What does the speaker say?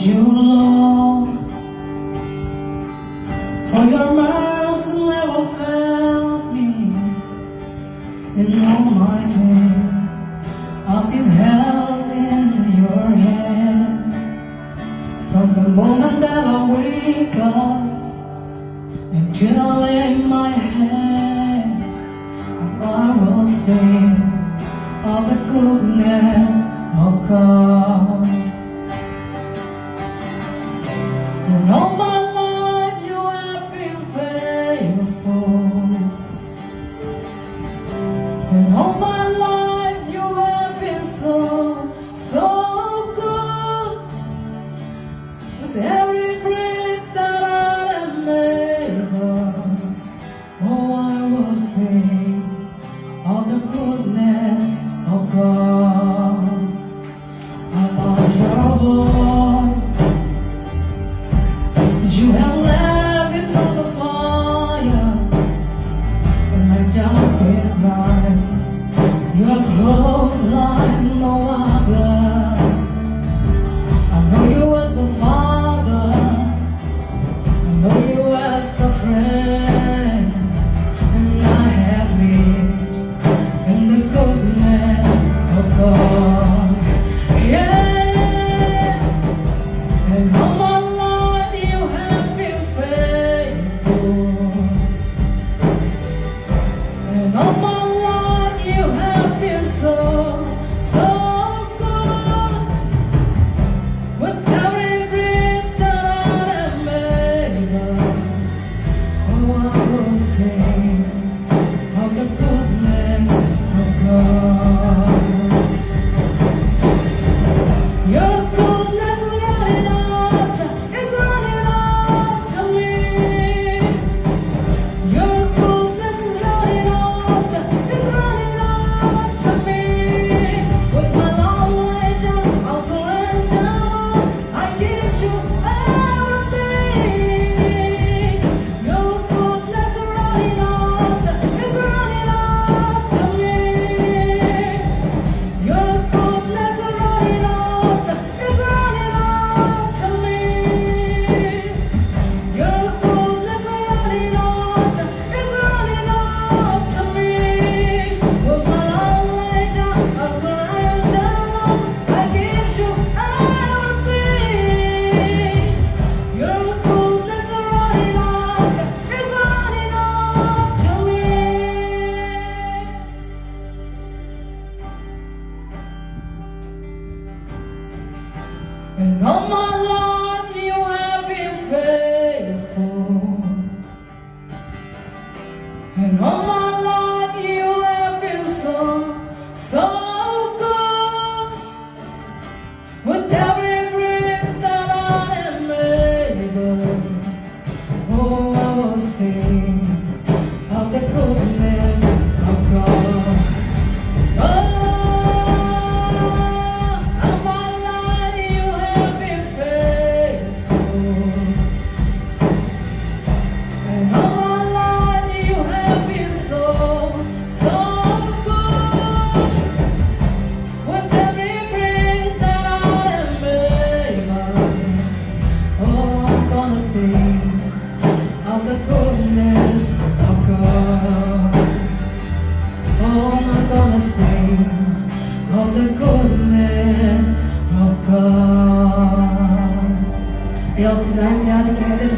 you, Lord, for your mercy never fails me. In all my days, I've been held in your hands. From the moment that I wake up until I lay my head, I will sing of the goodness of God. And all my life you have been faithful. And all my life you have been so, so good. With every breath that I am able, oh, I will sing of the goodness of God. I love your voice. You have led me through the fire in my darkest night. You are close like no other. I know you as the Father. I know you as a friend. And I have lived in the goodness of God. Yeah. And all my life you have been faithful. And all my life you have been so, so good. With every breath that I am able, oh, I will sing of the goodness of God. Your goodness is running after me. Your goodness is running after me. With my long way down, I'll surrender. I give you everything. Your goodness is running after me. Your goodness is running after me. Your goodness is running after me. With my long way down, I'll surrender. I give you everything. Your goodness is running after me. And all my life you have been faithful. And all my life you have been so, so good. With every breath that I am able, oh, I will sing of the goodness of God. Oh, all my life you have been faithful. And all my life you have been so, so good. With every breath that I am able, oh, I'm gonna sing of the goodness of God. Oh, I'm gonna sing of the goodness of God. Et on se donne bien de qualité de